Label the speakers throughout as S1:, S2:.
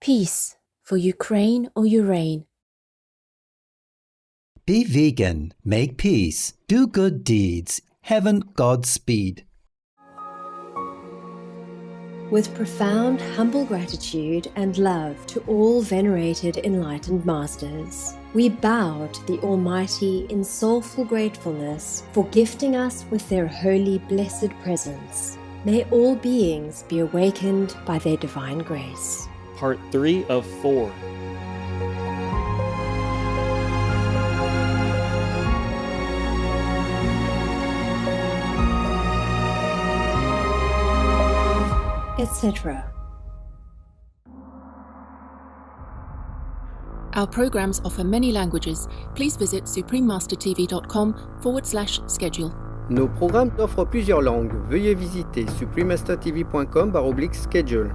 S1: Peace for Ukraine or Urain.
S2: Be vegan, make peace, do good deeds, heaven Godspeed.
S1: With profound, humble gratitude and love to all venerated enlightened masters, we bow to the Almighty in soulful gratefulness for gifting us with their holy, blessed presence. May all beings be awakened by their divine grace.
S3: Part 3 of 4.
S1: Etc.
S4: Our programs offer many languages. Please visit suprememastertv.com/schedule.
S5: Nos programmes offrent plusieurs langues. Veuillez visiter suprememastertv.com/schedule.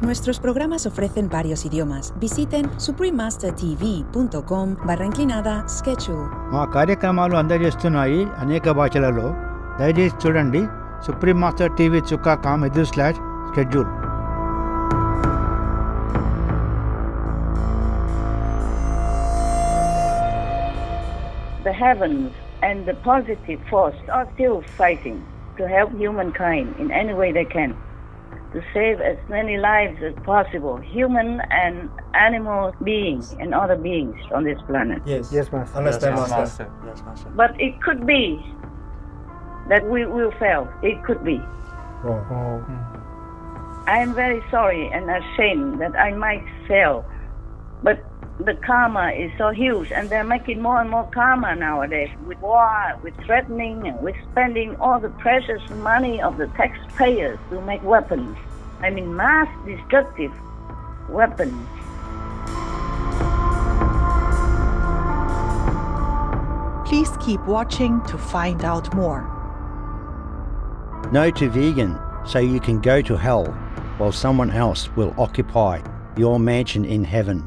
S6: Nuestros programas ofrecen varios idiomas. Visiten suprememastertv.com/schedule.
S7: మా కార్యక్రమాలు అందజేస్తున్నాయి అనేక భాషలలో. దయచేసి చూడండి suprememastertv.com/schedule.
S8: The heavens and the positive force are still fighting to help humankind in any way they can, to save as many lives as possible, human and animal beings and other beings on this planet.
S9: Yes, Master. Understand, Master.
S3: Yes, Master.
S8: But it could be that we will fail. It could be. I am very sorry and ashamed that I might fail, but the karma is so huge, and they're making more and more karma nowadays with war, with threatening, and with spending all the precious money of the taxpayers to make weapons. I mean, mass destructive weapons.
S10: Please keep watching to find out more.
S11: No to vegan, so you can go to hell while someone else will occupy your mansion in heaven.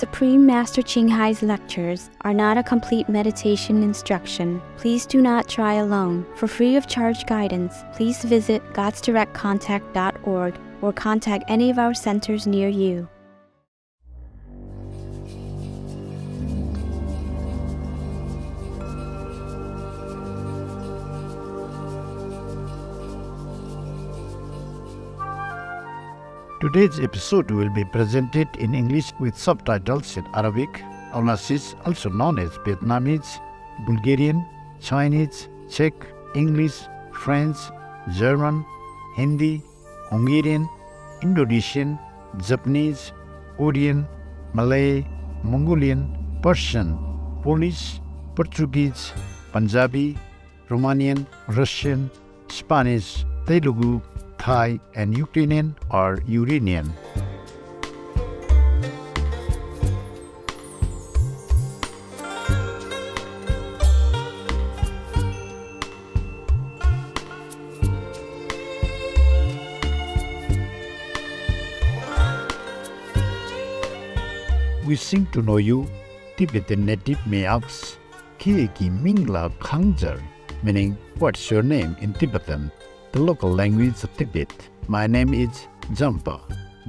S12: Supreme Master Ching Hai's lectures are not a complete meditation instruction. Please do not try alone. For free of charge guidance, please visit godsdirectcontact.org or contact any of our centers near you.
S7: Today's episode will be presented in English with subtitles in Arabic, also known as Vietnamese, Bulgarian, Chinese, Czech, English, French, German, Hindi, Hungarian, Indonesian, Japanese, Korean, Malay, Mongolian, Persian, Polish, Portuguese, Punjabi, Romanian, Russian, Spanish, Telugu, Thai, and Ukrainian or Uranian. Wishing to know you, Tibetan native may ask, Kieki Mingla Khangjar, meaning what's your name in Tibetan, the local language of Tibet. My name is Jampa.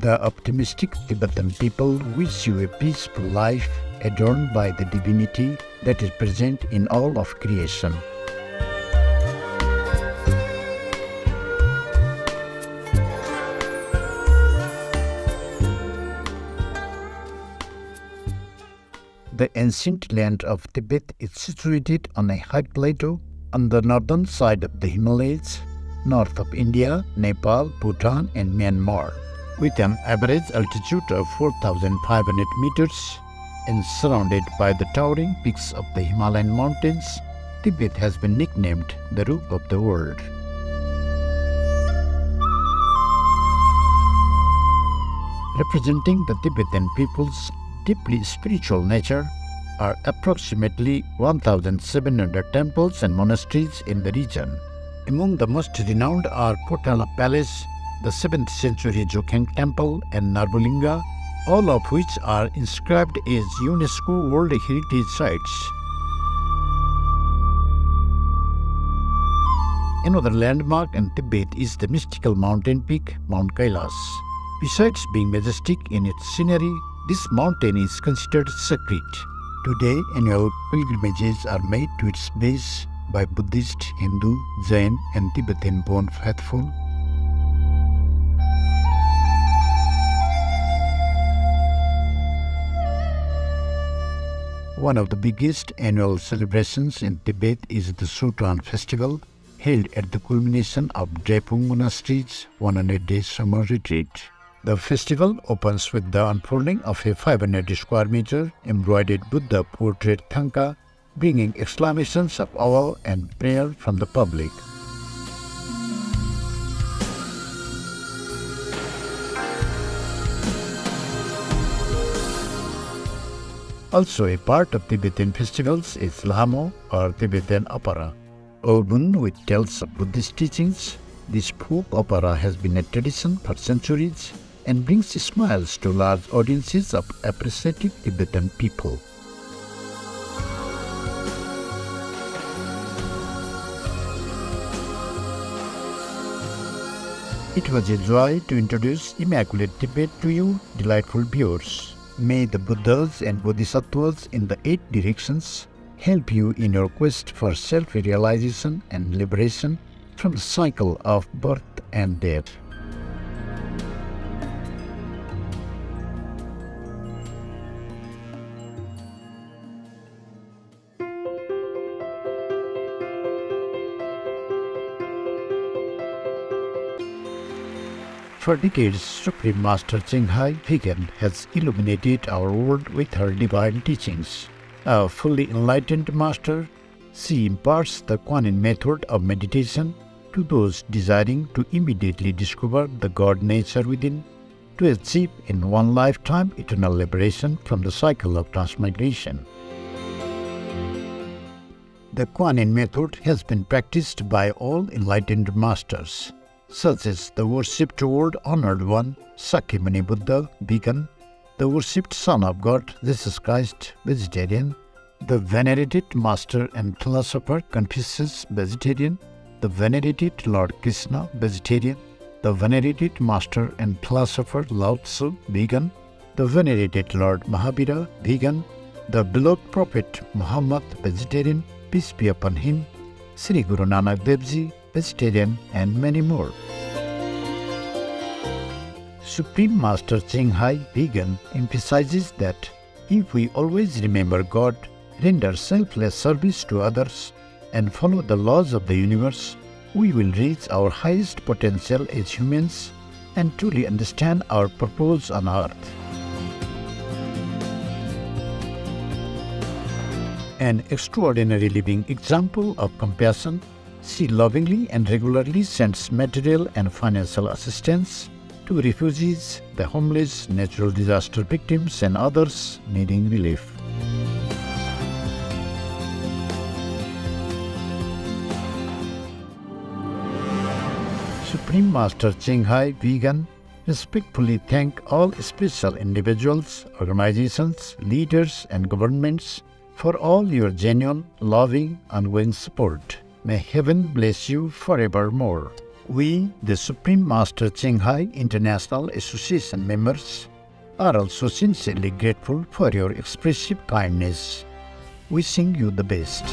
S7: The optimistic Tibetan people wish you a peaceful life adorned by the divinity that is present in all of creation. The ancient land of Tibet is situated on a high plateau on the northern side of the Himalayas, north of India, Nepal, Bhutan, and Myanmar. With an average altitude of 4,500 meters and surrounded by the towering peaks of the Himalayan mountains, Tibet has been nicknamed the Roof of the World. Representing the Tibetan people's deeply spiritual nature are approximately 1,700 temples and monasteries in the region. Among the most renowned are Potala Palace, the 7th century Jokhang Temple, and Narbulinga, all of which are inscribed as UNESCO World Heritage Sites. Another landmark in Tibet is the mystical mountain peak, Mount Kailas. Besides being majestic in its scenery, this mountain is considered sacred. Today, annual pilgrimages are made to its base by Buddhist, Hindu, Jain, and Tibetan-born faithful. One of the biggest annual celebrations in Tibet is the Sutran festival, held at the culmination of Drepung Monastery's 100-day summer retreat. The festival opens with the unfolding of a 500 square meter embroidered Buddha portrait thangka, bringing exclamations of awe and prayer from the public. Also a part of Tibetan festivals is Lhamo or Tibetan opera. Woven with tales of Buddhist teachings, this folk opera has been a tradition for centuries and brings smiles to large audiences of appreciative Tibetan people. It was a joy to introduce Immaculate Tibet to you, delightful viewers. May the Buddhas and Bodhisattvas in the 8 directions help you in your quest for self-realization and liberation from the cycle of birth and death. For decades, Supreme Master Chenghai Vegan has illuminated our world with her divine teachings. A fully enlightened master, she imparts the Kuan Yin method of meditation to those desiring to immediately discover the God nature within, to achieve in one lifetime eternal liberation from the cycle of transmigration. The Kuan Yin method has been practiced by all enlightened masters, such as the worshipped world-honored one, Sakyamuni Buddha, vegan, the worshipped Son of God, Jesus Christ, vegetarian, the venerated Master and Philosopher Confucius, vegetarian, the venerated Lord Krishna, vegetarian, the venerated Master and Philosopher Lao Tzu, vegan, the venerated Lord Mahavira, vegan, the beloved Prophet Muhammad, vegetarian, peace be upon him, Sri Guru Nanak Dev Ji, vegetarian, and many more. Supreme Master Chenghai Vegan emphasizes that if we always remember God, render selfless service to others, and follow the laws of the universe, we will reach our highest potential as humans and truly understand our purpose on earth. An extraordinary living example of compassion, she lovingly and regularly sends material and financial assistance to refugees, the homeless, natural disaster victims, and others needing relief. Supreme Master Chenghai Vegan respectfully thank all special individuals, organizations, leaders, and governments for all your genuine, loving, ongoing support. May heaven bless you forevermore. We, the Supreme Master Chenghai International Association members, are also sincerely grateful for your expressive kindness. Wishing you the best.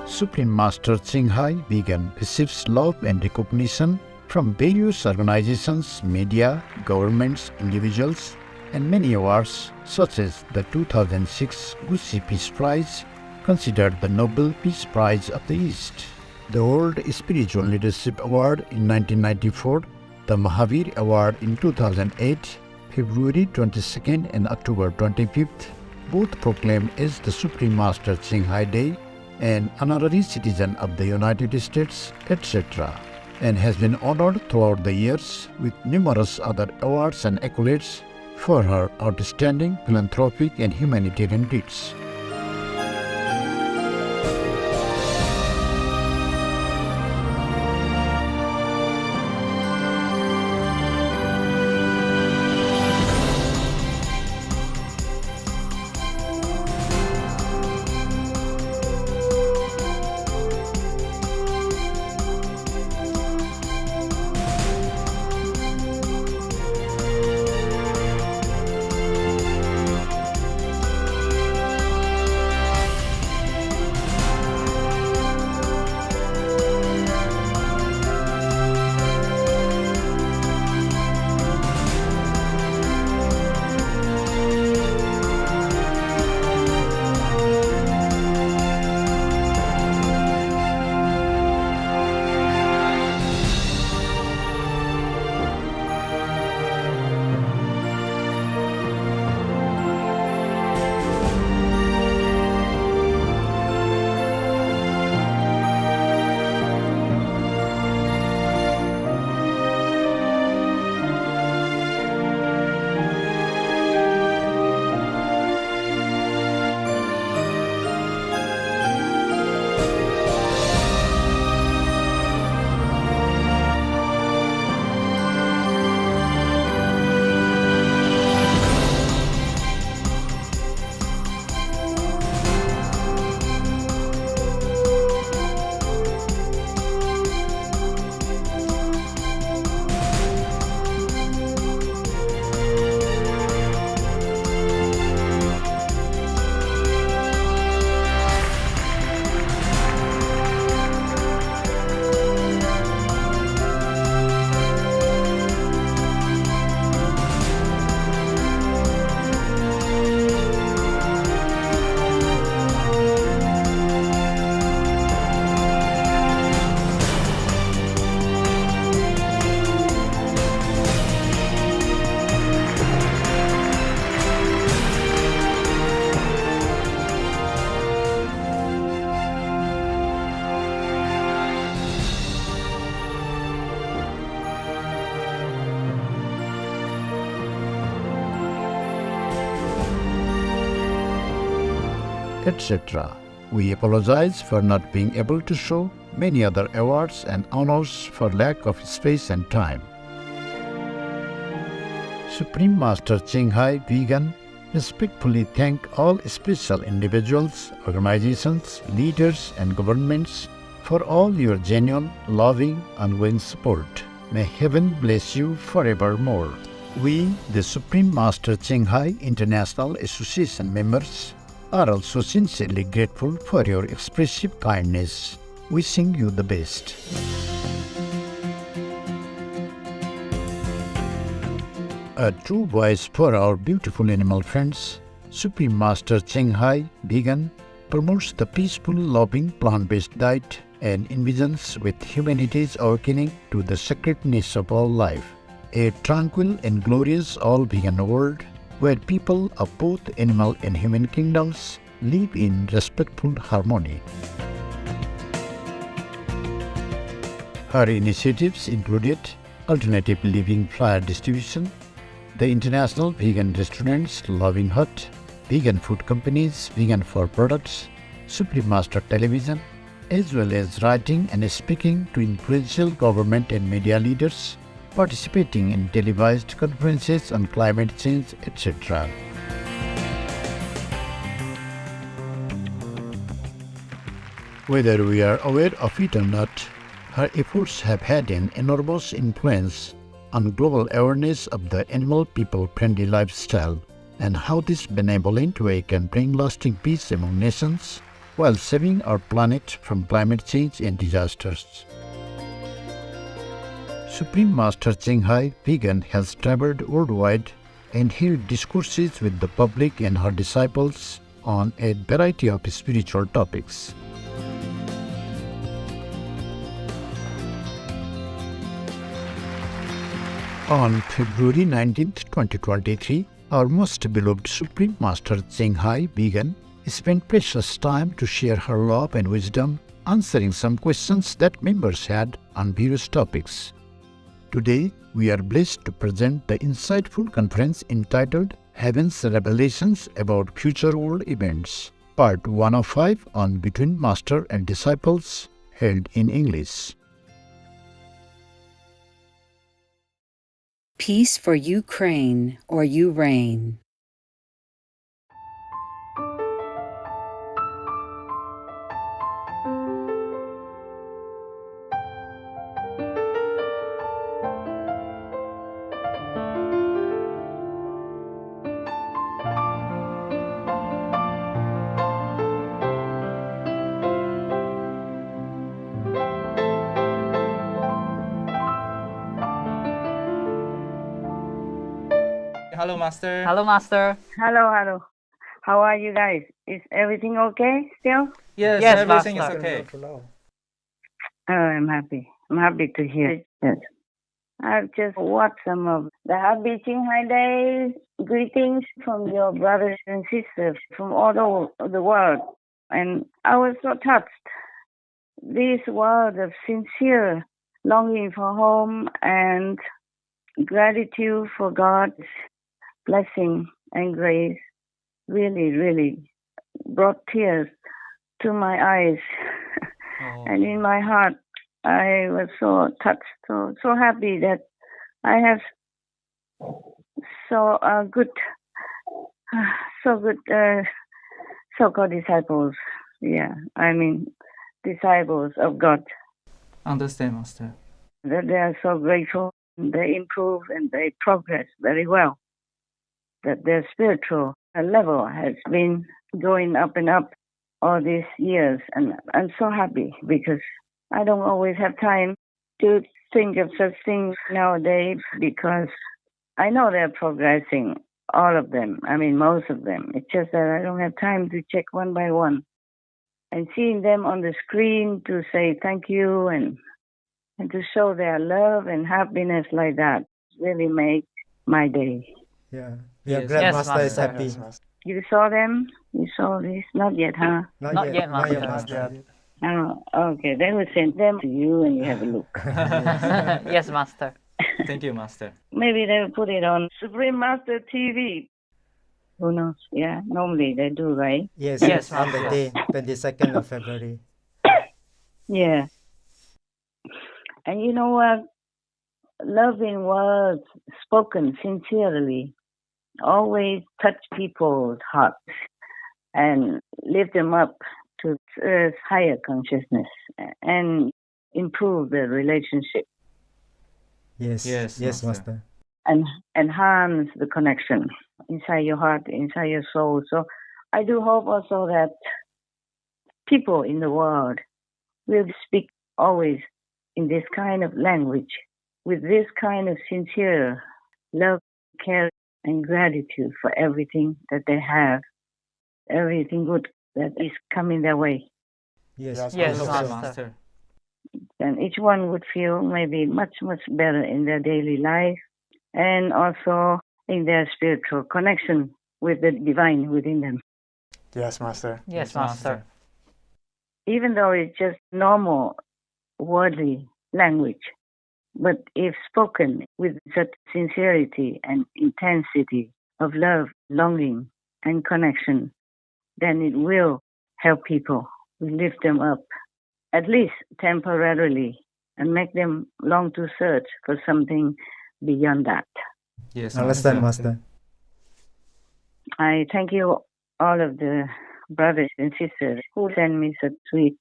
S7: Supreme Master Chenghai Vegan receives love and recognition from various organizations, media, governments, individuals, and many awards such as the 2006 Gucci Peace Prize, considered the Nobel Peace Prize of the East, the World Spiritual Leadership Award in 1994, the Mahavir Award in 2008, February 22nd and October 25th, both proclaimed as the Supreme Master Chenghai Day, an honorary citizen of the United States, etc., and has been honored throughout the years with numerous other awards and accolades for her outstanding philanthropic and humanitarian deeds. etc. We apologize for not being able to show many other awards and honors for lack of space and time. Supreme Master Ching Hai Vegan respectfully thank all special individuals, organizations, leaders and governments for all your genuine, loving, unwavering support. May heaven bless you forevermore. We, the Supreme Master Ching Hai International Association members, are also sincerely grateful for your expressive kindness. Wishing you the best. A true voice for our beautiful animal friends, Supreme Master Ching Hai Vegan promotes the peaceful, loving, plant-based diet and envisions with humanity's awakening to the sacredness of all life. A tranquil and glorious all-vegan world where people of both animal and human kingdoms live in respectful harmony. Her initiatives included alternative living flyer distribution, the International Vegan Restaurants Loving Hut, vegan food companies, vegan for products, Supreme Master Television, as well as writing and speaking to influential government and media leaders, participating in televised conferences on climate change, etc. Whether we are aware of it or not, her efforts have had an enormous influence on global awareness of the animal-people-friendly lifestyle and how this benevolent way can bring lasting peace among nations while saving our planet from climate change and disasters. Supreme Master Ching Hai Vegan has traveled worldwide and held discourses with the public and her disciples on a variety of spiritual topics. On February 19, 2023, our most beloved Supreme Master Ching Hai Vegan spent precious time to share her love and wisdom, answering some questions that members had on various topics. Today, we are blessed to present the insightful conference entitled Heaven's Revelations about Future World Events, Part 105 on Between Master and Disciples, held in English.
S13: Peace for Ukraine, or you reign.
S9: Hello, Master.
S14: Hello, Master.
S8: Hello. How are you guys? Is everything okay still?
S9: Yes, everything is okay.
S8: Oh, I'm happy. I'm happy to hear it. Yes. I've just watched some of the Happy Ching Hai Days. Greetings from your brothers and sisters from all over the world. And I was so touched. This word of sincere longing for home and gratitude for God's blessing and grace really brought tears to my eyes. And in my heart, I was so touched, so happy that I have good so-called disciples. Yeah, I mean, disciples of God.
S9: Understand, Master.
S8: That they are so grateful. They improve and they progress very well. That their spiritual level has been going up and up all these years. And I'm so happy because I don't always have time to think of such things nowadays because I know they're progressing, all of them. I mean, most of them. It's just that I don't have time to check one by one. And seeing them on the screen to say thank you and to show their love and happiness like that really makes my day.
S9: Yeah.
S14: Yes,
S9: Grandmaster is happy.
S14: Yes,
S8: You saw them? You saw this? Not yet, huh?
S14: Not yet, Master.
S8: Oh, okay. They will send them to you and you have a look.
S14: Yes, Master.
S9: Thank you, Master.
S8: Maybe they will put it on Supreme Master TV. Who knows? Yeah, normally they do, right?
S15: Yes,
S14: Yes,
S15: on the
S14: Master.
S15: day, 22nd of February.
S8: Yeah. And you know what? Loving words spoken sincerely always touch people's hearts and lift them up to Earth's higher consciousness and improve the relationship
S15: Yes, Master.
S8: and enhance the connection inside your heart, inside your soul. So I do hope also that people in the world will speak always in this kind of language, with this kind of sincere love, care, and gratitude for everything that they have, everything good that is coming their way.
S15: Yes,
S14: Yes,
S15: Master.
S14: Master.
S8: And each one would feel maybe much, much better in their daily life and also in their spiritual connection with the divine within them.
S9: Yes, Master.
S14: Yes, Master.
S8: Even though it's just normal, worldly language, but if spoken with such sincerity and intensity of love, longing, and connection, then it will help people, lift them up, at least temporarily, and make them long to search for something beyond that.
S9: Yes,
S15: Understand, Master.
S8: I thank you, all of the brothers and sisters who send me such sweet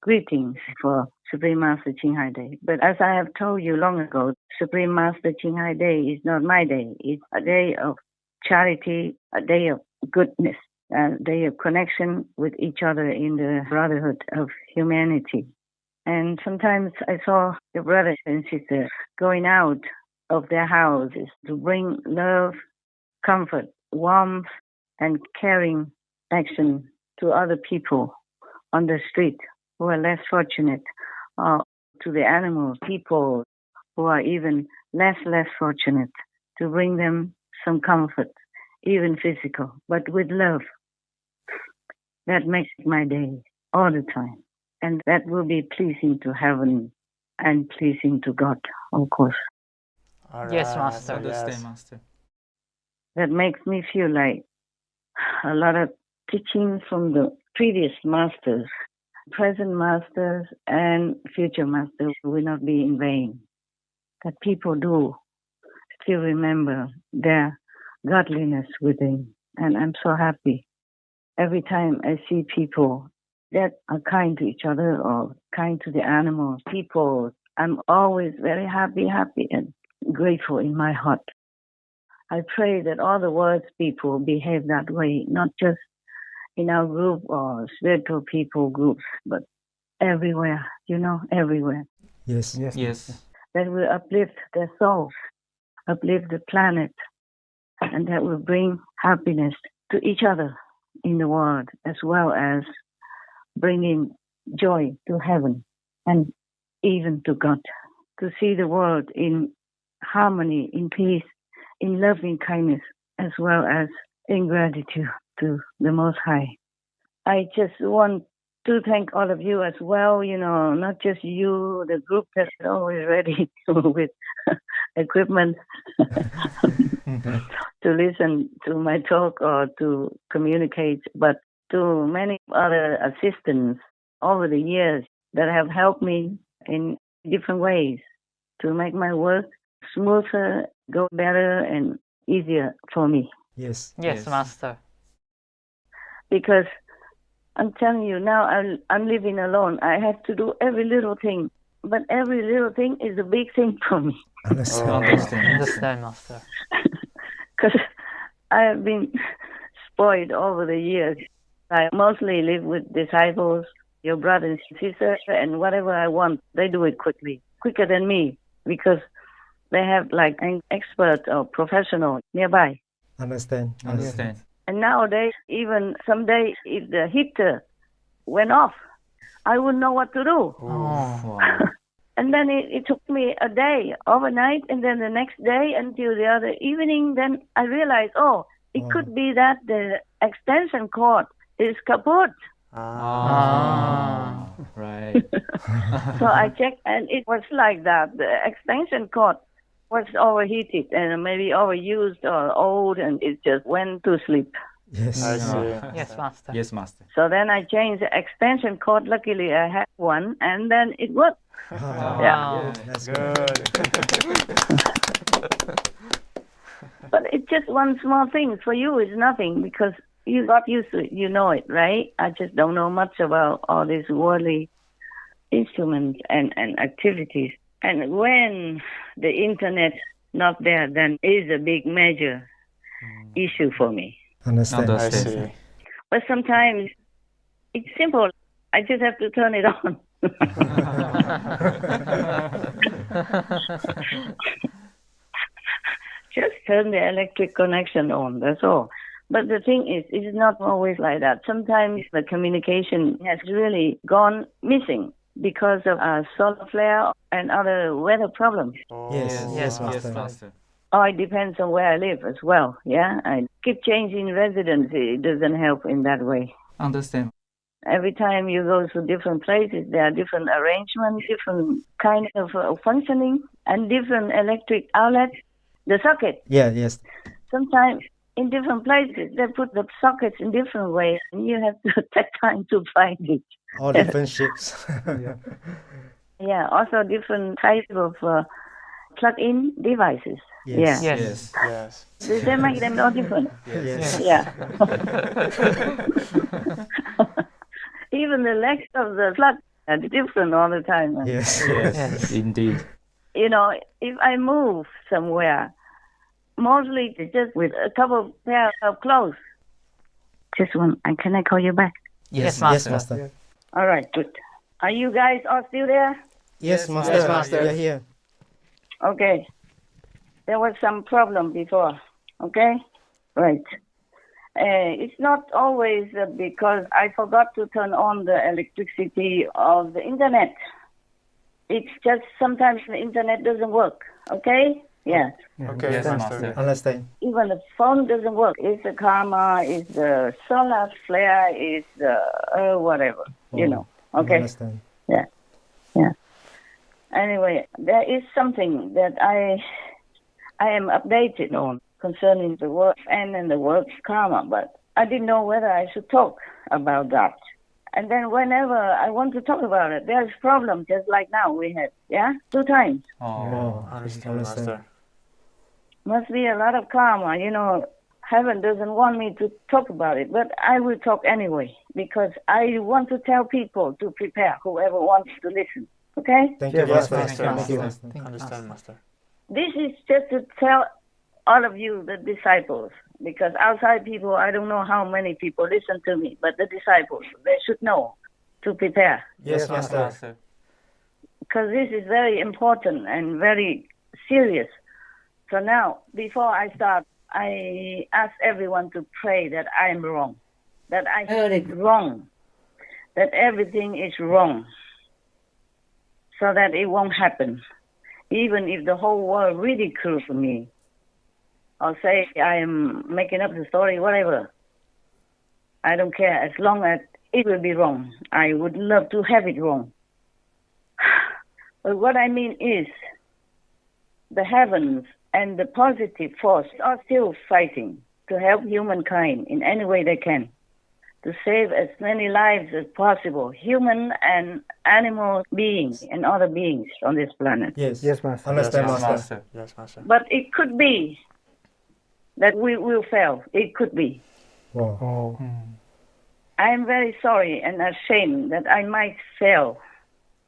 S8: greetings for Supreme Master Ching Hai Day. But as I have told you long ago, Supreme Master Ching Hai Day is not my day. It's a day of charity, a day of goodness, a day of connection with each other in the brotherhood of humanity. And sometimes I saw the brothers and sisters going out of their houses to bring love, comfort, warmth, and caring action to other people on the street who are less fortunate, or to the animals, people who are even less fortunate, to bring them some comfort, even physical, but with love. That makes my day all the time. And that will be pleasing to heaven and pleasing to God, of course.
S14: Yes, Master.
S9: Understand, Master.
S8: That makes me feel like a lot of teachings from the previous masters, present masters and future masters will not be in vain. That people do still remember their godliness within. And I'm so happy every time I see people that are kind to each other or kind to the animals, people. I'm always very happy and grateful in my heart. I pray that all the world's people behave that way, not just in our group or spiritual people groups, but everywhere, everywhere.
S15: Yes.
S8: That will uplift their souls, uplift the planet, and that will bring happiness to each other in the world, as well as bringing joy to heaven and even to God. To see the world in harmony, in peace, in loving kindness, as well as in gratitude to the Most High. I just want to thank all of you as well, not just you, the group that's always ready with equipment to listen to my talk or to communicate, but to many other assistants over the years that have helped me in different ways to make my work smoother, go better, and easier for me.
S15: Yes,
S14: Master.
S8: Because I'm telling you now, I'm living alone. I have to do every little thing, but every little thing is a big thing for me.
S14: Understand, Master.
S8: Because I have been spoiled over the years. I mostly live with disciples, your brothers and sisters, and whatever I want, they do it quicker than me, because they have like an expert or professional nearby.
S15: Understand.
S8: And nowadays, even someday, if the heater went off, I wouldn't know what to do.
S14: Oh.
S8: And then it took me a day, overnight, and then the next day until the other evening. Then I realized, it could be that the extension cord is kaput.
S9: Right.
S8: So I checked, and it was like that. The extension cord was overheated and maybe overused or old, and it just went to sleep.
S15: Yes.
S9: I see.
S14: Yes, Master.
S3: Yes, Master.
S8: So then I changed the extension cord. Luckily, I had one, and then it worked.
S14: Wow.
S15: That's
S9: Good.
S8: But it's just one small thing. For you, it's nothing because you got used to it. You know it, right? I just don't know much about all these worldly instruments and activities. And when the internet not there, then is a big major issue for me.
S15: Understand.
S9: I see.
S8: But sometimes it's simple. I just have to turn it on. Just turn the electric connection on, that's all. But the thing is, it's not always like that. Sometimes the communication has really gone missing because of solar flare and other weather problems.
S15: Yes. Yes, Master.
S3: Yes, Master.
S8: Oh, it depends on where I live as well, yeah? I keep changing residency. It doesn't help in that way.
S3: Understand.
S8: Every time you go to different places, there are different arrangements, different kind of functioning, and different electric outlets. The socket.
S15: Yeah, yes.
S8: Sometimes in different places, they put the sockets in different ways, and you have to take time to find it.
S15: All different shapes. Yeah.
S8: Yeah, also different types of plug-in devices.
S15: Yes.
S8: Yeah.
S9: Yes. Yes.
S8: They make them all different.
S15: Yes.
S8: Yeah. Even the legs of the plug are different all the time.
S15: Yes.
S3: Yes, indeed.
S8: You know, if I move somewhere, mostly it's just with a couple of pairs of clothes. Just one. Can I call you back?
S15: Yes,
S14: Master.
S15: Yes, Master.
S8: All right, good. Are you guys all still there?
S15: Yes, Master.
S9: Yes, Master.
S15: We are here.
S8: Okay. There was some problem before. Okay? Right. It's not always because I forgot to turn on the electricity of the internet. It's just sometimes the internet doesn't work. Okay? Yeah.
S9: Okay,
S3: Yes,
S9: Master.
S3: Master.
S15: Understand.
S8: Even the phone doesn't work. It's the karma, it's the solar flare, it's the whatever. You know. Okay?
S15: Understand.
S8: Yeah. Yeah. Anyway, there is something that I am updated on concerning the work and the work's karma, but I didn't know whether I should talk about that. And then whenever I want to talk about it, there's problems just like now we had, yeah? 2 times.
S15: Oh,
S9: Understand, Master.
S8: Must be a lot of karma, you know. Heaven doesn't want me to talk about it, but I will talk anyway because I want to tell people to prepare, whoever wants to listen. Okay?
S15: Thank you,
S9: Yes,
S15: Master.
S9: Master.
S15: Thank you, Master.
S9: Understand, Master.
S8: This is just to tell all of you, the disciples, because outside people, I don't know how many people listen to me, but the disciples, they should know to prepare.
S15: Yes, Master.
S8: Because this is very important and very serious. So now, before I start, I ask everyone to pray that I am wrong, that I heard it wrong, that everything is wrong, so that it won't happen. Even if the whole world ridicules me, or say I am making up the story, whatever. I don't care, as long as it will be wrong. I would love to have it wrong. But what I mean is, the heavens and the positive force are still fighting to help humankind in any way they can, to save as many lives as possible, human and animal beings and other beings on this planet.
S15: Yes. Yes, Master. Understand,
S9: Yes,
S15: Master.
S9: Yes, Master.
S8: But it could be that we will fail. It could be.
S15: Wow.
S8: I am very sorry and ashamed that I might fail.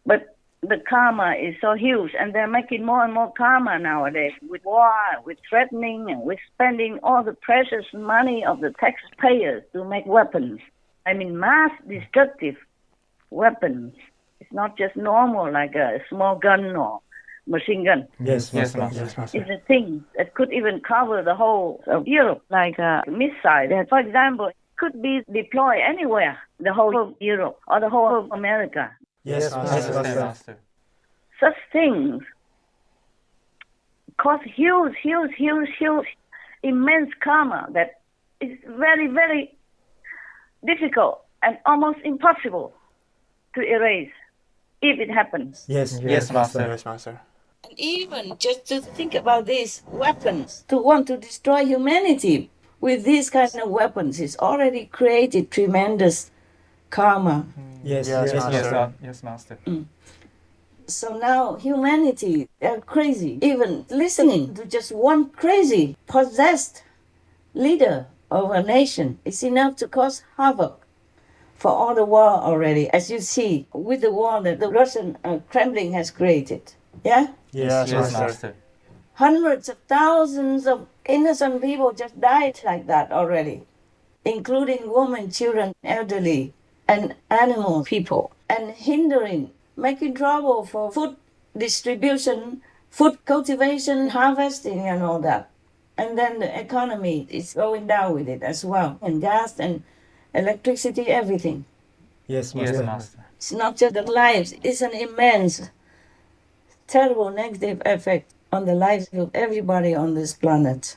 S8: But the karma is so huge, and they're making more and more karma nowadays with war, with threatening, and with spending all the precious money of the taxpayers to make weapons. I mean, mass destructive weapons. It's not just normal like a small gun or machine gun.
S15: Yes, Master.
S9: Yes, Master.
S8: It's a thing that could even cover the whole of Europe, like a missile that, for example, could be deployed anywhere, the whole of Europe or the whole of America.
S15: Yes, Master.
S8: Such things cause huge, immense karma that is very, very difficult and almost impossible to erase if it happens.
S15: Yes,
S9: Yes, Master. Yes, Master.
S8: And even just to think about these weapons, to want to destroy humanity with these kind of weapons, it's already created tremendous karma.
S15: Yes,
S3: Yes, Master.
S8: So now humanity, they're crazy. Even listening to just one crazy, possessed leader of a nation is enough to cause havoc for all the war already, as you see with the war that the Russian Kremlin has created. Yeah?
S9: Yes, Master.
S8: Hundreds of thousands of innocent people just died like that already, including women, children, elderly, and animal people, and hindering, making trouble for food distribution, food cultivation, harvesting, and all that. And then the economy is going down with it as well, and gas and electricity, everything.
S15: Yes, Master.
S8: It's not just the lives, it's an immense, terrible negative effect on the lives of everybody on this planet.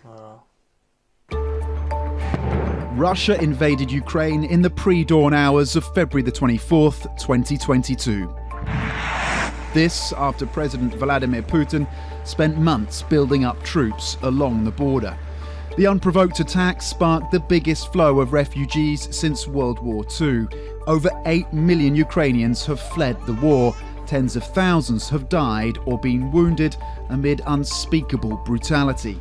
S16: Russia invaded Ukraine in the pre-dawn hours of February the 24th, 2022. This after President Vladimir Putin spent months building up troops along the border. The unprovoked attack sparked the biggest flow of refugees since World War II. Over 8 million Ukrainians have fled the war. Tens of thousands have died or been wounded amid unspeakable brutality.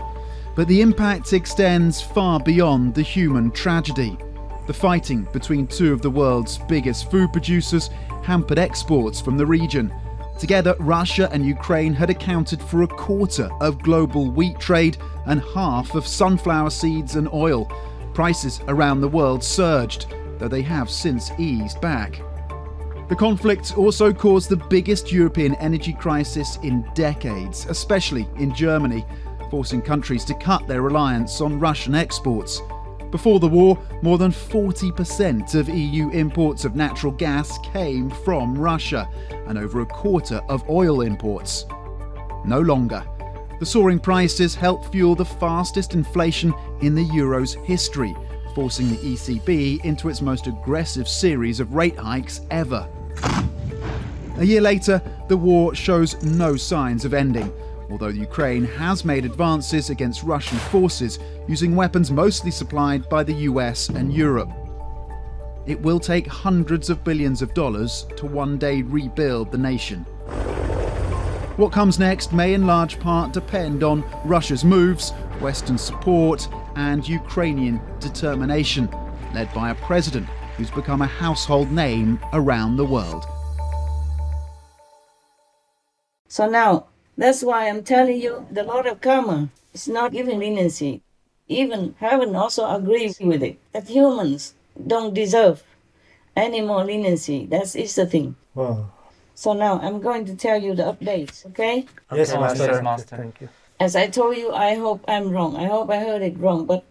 S16: But the impact extends far beyond the human tragedy. The fighting between two of the world's biggest food producers hampered exports from the region. Together, Russia and Ukraine had accounted for a quarter of global wheat trade and half of sunflower seeds and oil. Prices around the world surged, though they have since eased back. The conflict also caused the biggest European energy crisis in decades, especially in Germany, forcing countries to cut their reliance on Russian exports. Before the war, more than 40% of EU imports of natural gas came from Russia, and over a quarter of oil imports. No longer. The soaring prices helped fuel the fastest inflation in the euro's history, forcing the ECB into its most aggressive series of rate hikes ever. A year later, the war shows no signs of ending, although Ukraine has made advances against Russian forces using weapons mostly supplied by the US and Europe. It will take hundreds of billions of dollars to one day rebuild the nation. What comes next may in large part depend on Russia's moves, Western support, and Ukrainian determination, led by a president who's become a household name around the world.
S8: So now, that's why I'm telling you, the Lord of Karma is not giving leniency. Even heaven also agrees with it, that humans don't deserve any more leniency. That is the thing.
S15: Wow.
S8: So now I'm going to tell you the updates, okay?
S15: Yes,
S3: Okay,
S15: Master.
S3: Yes, Master.
S15: Thank you.
S8: As I told you, I hope I'm wrong. I hope I heard it wrong, but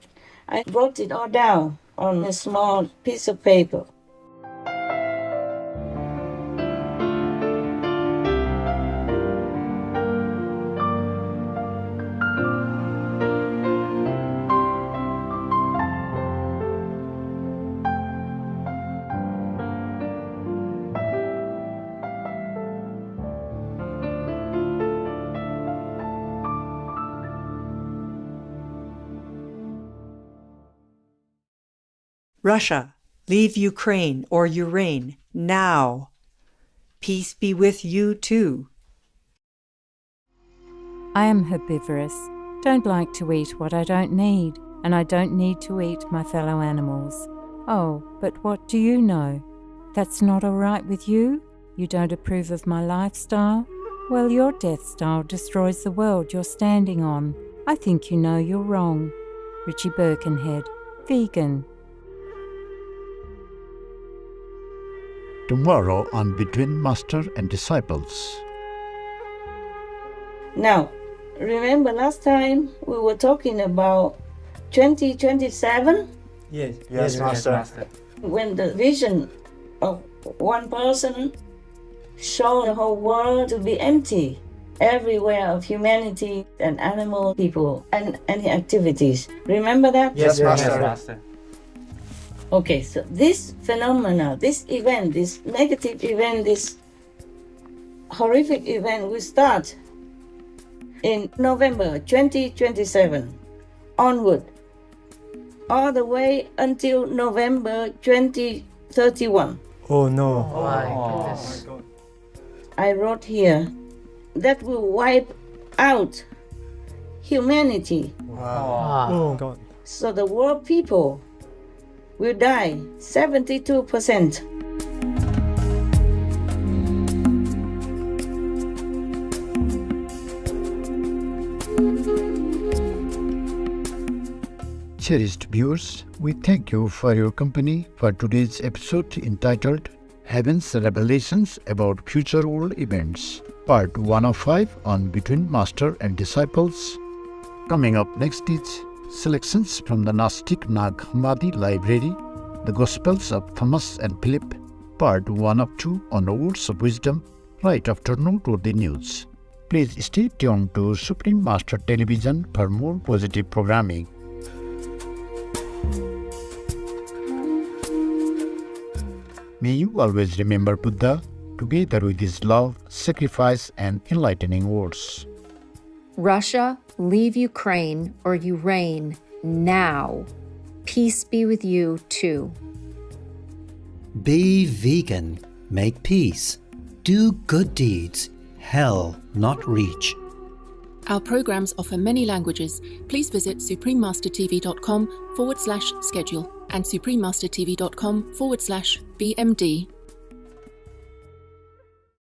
S8: I wrote it all down on a small piece of paper.
S10: Russia, leave Ukraine or you reign now. Peace be with you too.
S17: I am herbivorous, don't like to eat what I don't need, and I don't need to eat my fellow animals. Oh, but what do you know? That's not all right with you? You don't approve of my lifestyle? Well, your death style destroys the world you're standing on. I think you know you're wrong. Richie Birkenhead, vegan.
S7: Tomorrow on Between Master and Disciples.
S8: Now, remember last time we were talking about 2027?
S15: Yes,
S3: Master.
S8: When the vision of one person showed the whole world to be empty, everywhere of humanity and animal people and any activities. Remember that?
S15: Yes, Master.
S3: Yes, Master.
S8: Okay, so this phenomena, this event, this negative event, this horrific event will start in November 2027 onward, all the way until November 2031.
S15: Oh no.
S14: Oh my goodness.
S8: I wrote here that will wipe out humanity.
S15: Wow. Oh God.
S8: So the world people will die 72%.
S7: Cherished viewers, we thank you for your company for today's episode entitled Heaven's Revelations About Future World Events, Part 105 on Between Master and Disciples. Coming up next is selections from the Gnostic Nag Hammadi Library, the Gospels of Thomas and Philip, Part 1 of 2 on the Words of Wisdom, right after noteworthy news. Please stay tuned to Supreme Master Television for more positive programming. May you always remember Buddha together with his love, sacrifice, and enlightening words.
S1: Russia, leave Ukraine or you reign now. Peace be with you too.
S2: Be vegan, make peace, do good deeds, hell not reach.
S4: Our programs offer many languages. Please visit suprememastertv.com/schedule and suprememastertv.com/BMD.